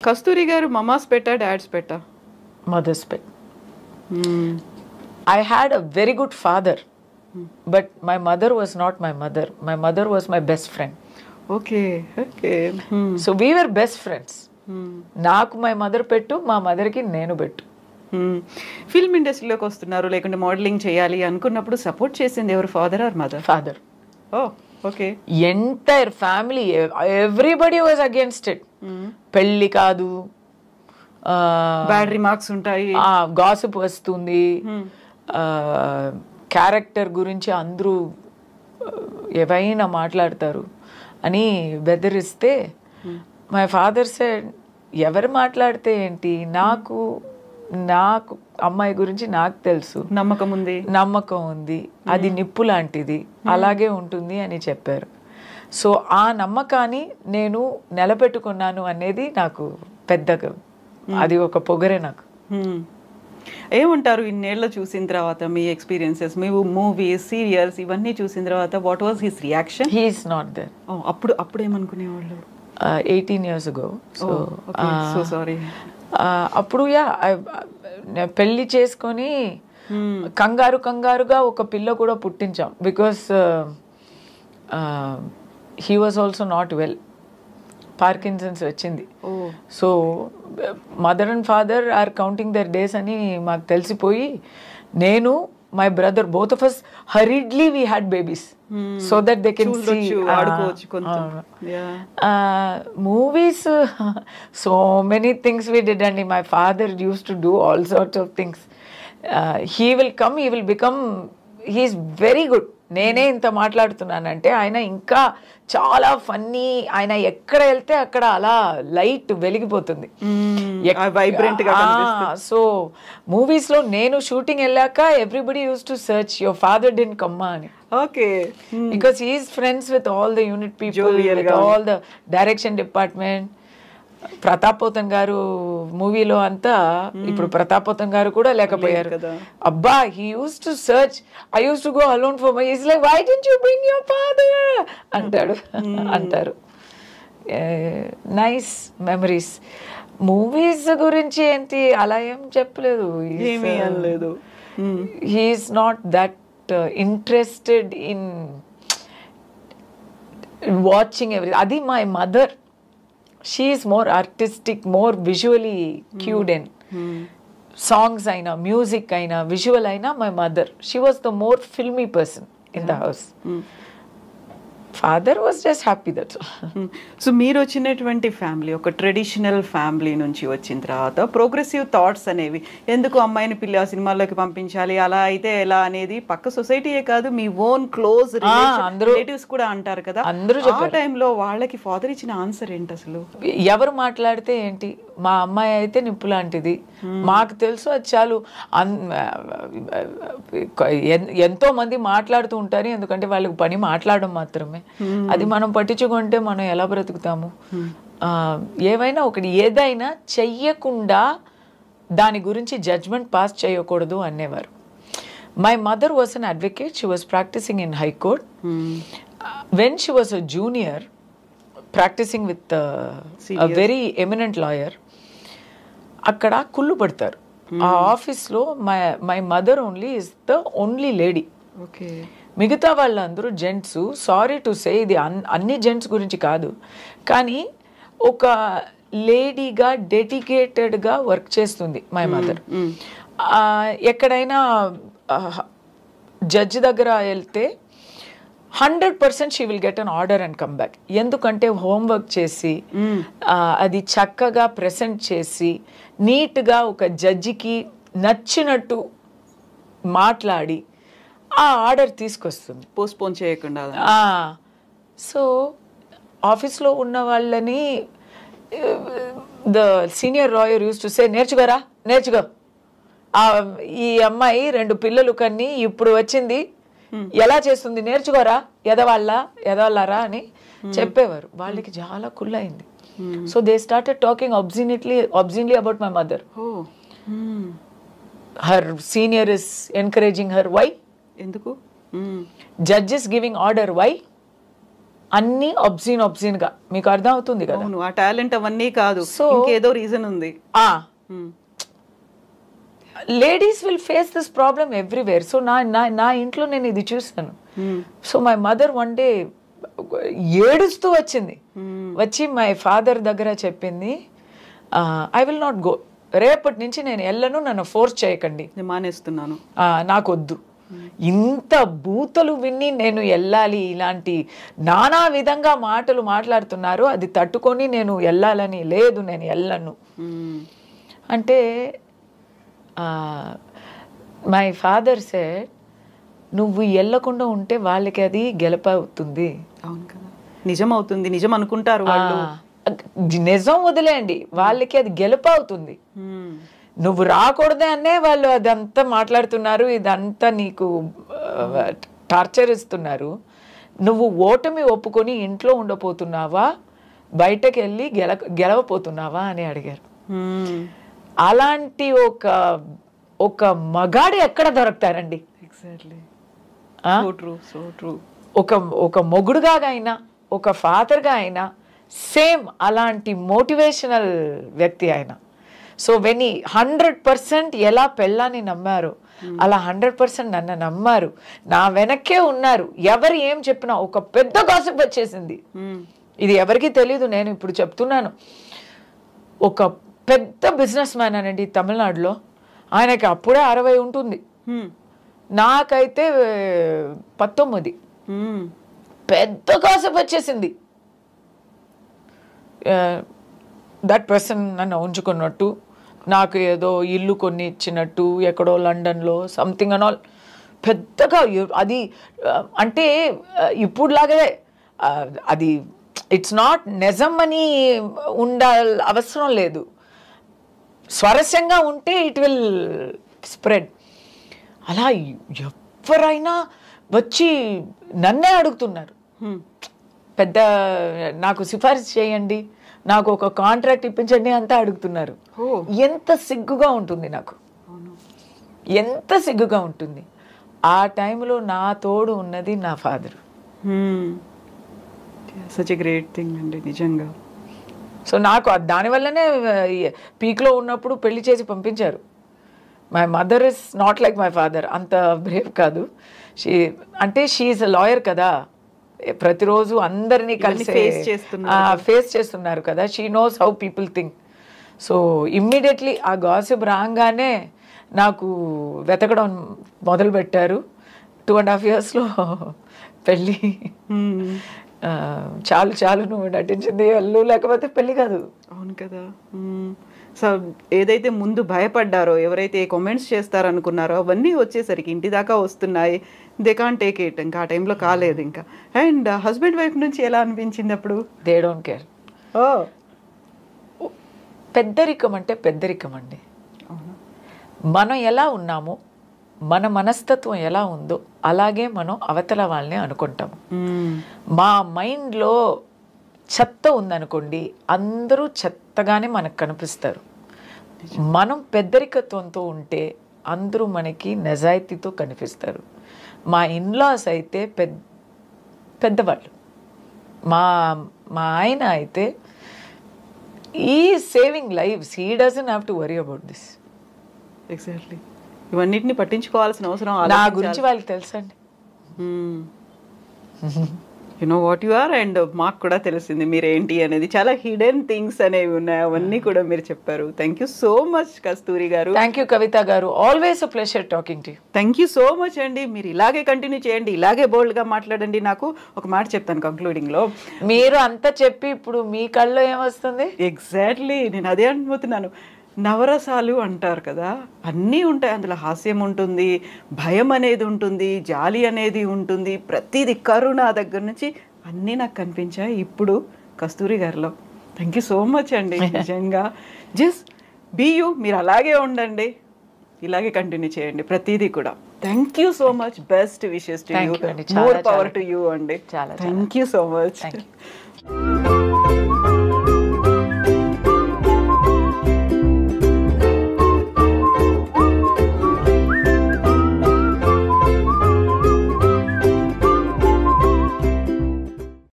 కస్తూరి గారు మమాస్ పెట్టా డాడ్స్ పెట్టా? Mother's pet. I had a very good father, but my mother was not my mother. My mother was my best friend. Okay okay. So we were best friends. నాకు my mother పెట్టు, మా మదర్కి నేను పెట్టు. Film ఇండస్ట్రీలోకి వస్తున్నారు లేకుంటే modelling చేయాలి అనుకున్నప్పుడు సపోర్ట్ చేసింది ఎవరు, father or mother? Father. Oh okay. Entire family, everybody was against it. పెళ్ళి కాదు, బ్యాడ్ రిమార్క్స్ ఉంటాయి, గాసిప్ వస్తుంది, క్యారెక్టర్ గురించి అందరూ ఏవైనా మాట్లాడతారు అని బెదిరిస్తే మై ఫాదర్ సెడ్, ఎవరు మాట్లాడితే ఏంటి, నాకు అమ్మాయి గురించి నాకు తెలుసు, నమ్మకం ఉంది, అది నిప్పు లాంటిది, అలాగే ఉంటుంది అని చెప్పారు. సో ఆ నమ్మకాన్ని నేను నిలబెట్టుకున్నాను అనేది నాకు పెద్దగా, అది ఒక పొగరే నాకు. ఏమంటారు ఇన్నేళ్ళ చూసిన తర్వాత మీ ఎక్స్పీరియన్సెస్, మీ మూవీస్, సీరియల్స్ ఇవన్నీ చూసిన తర్వాత what was his reaction? He is not there. అప్పుడు ఏమనుకునేవాళ్ళు? 18 years ago. So sorry. అప్పుడు పెళ్లి చేసుకొని కంగారుగా ఒక పిల్ల కూడా పుట్టించాం. Because he was also not well, Parkinson's వచ్చింది. So mother and father are counting their days అని మాకు తెలిసిపోయి, నేను my brother both of us hurriedly we had babies so that they can see movies. So many things we did, and my father used to do all sorts of things. He will come, he will become, he is very good. నేనే ఇంత మాట్లాడుతున్నానంటే ఆయన ఇంకా చాలా funny. ఆయన ఎక్కడ వెళ్తే అక్కడ అలా లైట్ వెలిగిపోతుంది, వైబ్రెంట్ గా. సో మూవీస్ లో నేను షూటింగ్ వెళ్ళాక everybody use to search your father didn't come అని. Okay. Because he is friends with all the unit people, with all the direction department. Pratap Pothan గారు మూవీలో అంతా, ఇప్పుడు ప్రతాప్ పోతన్ గారు కూడా లేకపోయారు. అబ్బా, he use to search, I use to go alone for my, it's like why didn't you bring your father అంటారు. Nice memories. Movies గురించి ఏంటి అలా ఏం చెప్పలేదు, ఏమీ అనలేదు. He is not that interested in watching every. అది my mother. She is more artistic, more visually cued in. Songs aina, music aina, visual aina, my mother. She was the more filmy person in the house. Father was just happy, that's all. So మీరు వచ్చినటువంటి family ఒక traditional family నుంచి వచ్చిన తర్వాత progressive thoughts అనేవి, ఎందుకు అమ్మాయిని పిల్ల సినిమాల్లోకి పంపించాలి, అలా అయితే ఎలా అనేది పక్క సొసైటీయే కాదు మీ ఓన్ క్లోజ్ రిలేటివ్స్ కూడా అంటారు కదా. ఆ టైంలో వాళ్ళకి ఫాదర్ ఇచ్చిన ఆన్సర్ ఏంటి అసలు? ఎవరు మాట్లాడితే ఏంటి, మా అమ్మాయి అయితే నిప్పు లాంటిది, మాకు తెలుసు, అది చాలు. ఎంతో మంది మాట్లాడుతూ ఉంటారు, ఎందుకంటే వాళ్ళకి పని మాట్లాడడం మాత్రమే. అది మనం పట్టించుకుంటే మనం ఎలా బ్రతుకుతాము? ఏవైనా ఒకటి, ఏదైనా చెయ్యకుండా దాని గురించి జడ్జ్మెంట్ పాస్ చేయకూడదు అనేవారు. My mother was an advocate, she was practising in high court. When she was a junior practising with a very eminent lawyer, అక్కడ కుళ్ళు పడతారు. ఆ ఆఫీస్లో my mother only is the only lady. Okay. మిగతా వాళ్ళందరూ gents. Sorry to say, ఇది అన్ని gents గురించి కాదు, కానీ ఒక లేడీగా డెడికేటెడ్గా వర్క్ చేస్తుంది మై మదర్. ఎక్కడైనా జడ్జి దగ్గర వెళ్తే 100% she will get an order and come back. ఎందుకంటే హోంవర్క్ చేసి అది చక్కగా ప్రెజెంట్ చేసి నీట్గా ఒక జడ్జికి నచ్చినట్టు మాట్లాడి ఆ ఆర్డర్ తీసుకొస్తుంది, పోస్ట్పోన్ చేయకుండా. సో ఆఫీస్లో ఉన్న వాళ్ళని the senior lawyer use to say, నేర్చుకో, ఈ అమ్మాయి 2 పిల్లలు కన్ని ఇప్పుడు వచ్చింది, ఎలా చేస్తుంది, నేర్చుకోరా, ఎదవాళ్ళరా అని చెప్పేవారు. వాళ్ళకి చాలా కుళ్ళైంది. So they started talking obscenely about my mother. Her senior is encouraging her. Why? ఎందుకు? Judge is giving order. Why? అన్నీ ఒబ్సీన్గా మీకు అర్థం అవుతుంది కదా. అవును, ఆ టాలెంట్ అవన్నీ కాదు, ఇంకేదో రీజన్ ఉంది. Ladies will face this problem everywhere. So నా ఇంట్లో నేను ఇది చూసాను. So my mother one day ఏడుస్తూ వచ్చింది, వచ్చి మై ఫాదర్ దగ్గర చెప్పింది, ఐ విల్ నాట్ గో, రేపటి నుంచి నేను వెళ్ళను, నన్ను ఫోర్స్ చేయకండి, మానేస్తున్నాను, నాకొద్దు. ఇంత బూతలు విని నేను వెళ్ళాలి, ఇలాంటి నానా విధంగా మాటలు మాట్లాడుతున్నారు, అది తట్టుకొని నేను వెళ్ళాలని లేదు, నేను వెళ్ళను అంటే మై ఫాదర్ సెడ్, నువ్వు వెళ్ళకుండా ఉంటే వాళ్ళకి అది గెలుపవుతుంది. అవును కదా, నిజం అవుతుంది, నిజం అనుకుంటారు వాళ్ళు. నిజం వదిలేయండి, వాళ్ళకి అది గెలుపవుతుంది. నువ్వు రాకూడదే అనే వాళ్ళు అదంతా మాట్లాడుతున్నారు, ఇదంతా నీకు టార్చర్ ఇస్తున్నారు. నువ్వు ఓటమి ఒప్పుకొని ఇంట్లో ఉండపోతున్నావా, బయటకు వెళ్ళి గెలవపోతున్నావా అని అడిగారు. అలాంటి ఒక మగాడు ఎక్కడ దొరుకుతారండి? ఎగ్జాక్ట్లీ, ఒక మొగుడుగా అయినా, ఒక ఫాదర్గా అయినా సేమ్ అలాంటి మోటివేషనల్ వ్యక్తి ఆయన. సో వెన్ 100% ఎలా పెళ్ళాన్ని నమ్మారు, అలా 100% నన్ను నమ్మారు, నా వెనక్కే ఉన్నారు. ఎవరు ఏం చెప్పినా ఒక పెద్ద గాసిప్ వచ్చేసింది, ఇది ఎవరికి తెలీదు, నేను ఇప్పుడు చెప్తున్నాను. ఒక పెద్ద బిజినెస్ మ్యాన్ అనండి తమిళనాడులో, ఆయనకి అప్పుడే 60 ఉంటుంది, నాకైతే 19. పెద్ద గాసిప్ వచ్చేసింది. దట్ పర్సన్ నన్ను ఉంచుకున్నట్టు, నాకు ఏదో ఇల్లు కొన్ని ఇచ్చినట్టు, ఎక్కడో లండన్లో సంథింగ్ అండ్ ఆల్. పెద్దగా అది అంటే ఇప్పుడులాగే అది ఇట్స్ నాట్ నిజం అని అవసరం లేదు. స్వరస్యంగా ఉంటే ఇట్ విల్ స్ప్రెడ్. అలా ఎవరైనా వచ్చి నన్నే అడుగుతున్నారు, పెద్ద నాకు సిఫారసు చేయండి, నాకు ఒక కాంట్రాక్ట్ ఇప్పించండి అంతా అడుగుతున్నారు. ఎంత సిగ్గుగా ఉంటుంది నాకు, ఎంత సిగ్గుగా ఉంటుంది. ఆ టైంలో నా తోడు ఉన్నది నా father. Such a great thing అండి నిజంగా. సో నాకు దానివల్లనే పీక్లో ఉన్నప్పుడు పెళ్లి చేసి పంపించారు. My mother is not like my father, అంత బ్రేవ్ కాదు. అంటే షీ ఈజ్ అ లాయర్ కదా, ప్రతిరోజు అందరినీ కలిసి ఫేస్ చేస్తున్నారు కదా, she knows how people think. So immediately ఆ గాసిప్ రాగానే నాకు వెతకడం మొదలు పెట్టారు. 2.5 yearsలో పెళ్ళి. చాలు నువ్వు నటించింది వెళ్ళు, లేకపోతే పెళ్ళి కాదు. అవును కదా. సో ఏదైతే ముందు భయపడ్డారో, ఎవరైతే కామెంట్స్ చేస్తారనుకున్నారో, అవన్నీ వచ్చేసరికి ఇంటి దాకా వస్తున్నాయి. They can't take it. ఇంకా ఆ టైంలో కాలేదు ఇంకా. అండ్ హస్బెండ్ వైఫ్ నుంచి ఎలా అనిపించింది అప్పుడు? They don't care. పెద్దరికం అంటే పెద్దరికం అండి. మనం ఎలా ఉన్నామో, మన మనస్తత్వం ఎలా ఉందో అలాగే మనం అవతల వాళ్ళని అనుకుంటాము. మా మైండ్లో చెత్త ఉందనుకోండి, అందరూ చెత్తగానే మనకు కనిపిస్తారు. మనం పెద్దరికత్వంతో ఉంటే అందరూ మనకి నిజాయితీతో కనిపిస్తారు. మా ఇన్లాస్ అయితే పెద్దవాళ్ళు. మా ఆయన అయితే ఈ saving lives, he doesn't have to worry about this. Exactly, ఇవన్నిటిని పట్టించుకోవాల్సిన అవసరం నా గురించి వాళ్ళకి తెలుసండి. You know what you are, and మాకు కూడా తెలిసింది మీరేంటి అనేది. చాలా హిడెన్ థింగ్స్ అనేవి ఉన్నాయి, అవన్నీ కూడా మీరు చెప్పారు. థ్యాంక్ యూ సో మచ్ కస్తూరి గారు. థ్యాంక్ యూ కవిత గారు, always a pleasure talking to you. Thank you so much అండి. మీరు ఇలాగే కంటిన్యూ చేయండి, ఇలాగే బోల్డ్గా మాట్లాడండి. నాకు ఒక మాట చెప్తాను కంక్లూడింగ్లో. మీరు అంతా చెప్పి ఇప్పుడు మీ కళ్ళలో ఏమొస్తుంది? ఎగ్జాక్ట్లీ, నేను అదే అనుకుంటున్నాను. నవరసాలు అంటారు కదా, అన్నీ ఉంటాయి అందులో. హాస్యం ఉంటుంది, భయం అనేది ఉంటుంది, జాలి అనేది ఉంటుంది, ప్రతిదీ కరుణ దగ్గర నుంచి అన్నీ నాకు కనిపించాయి ఇప్పుడు కస్తూరి గారిలో. థ్యాంక్ యూ సో మచ్ అండి నిజంగా. జస్ట్ బీ యూ, మీరు అలాగే ఉండండి, ఇలాగే కంటిన్యూ చేయండి ప్రతిదీ కూడా. Thank you so much. Best wishes to you, more power to you అండి. Thank you so much.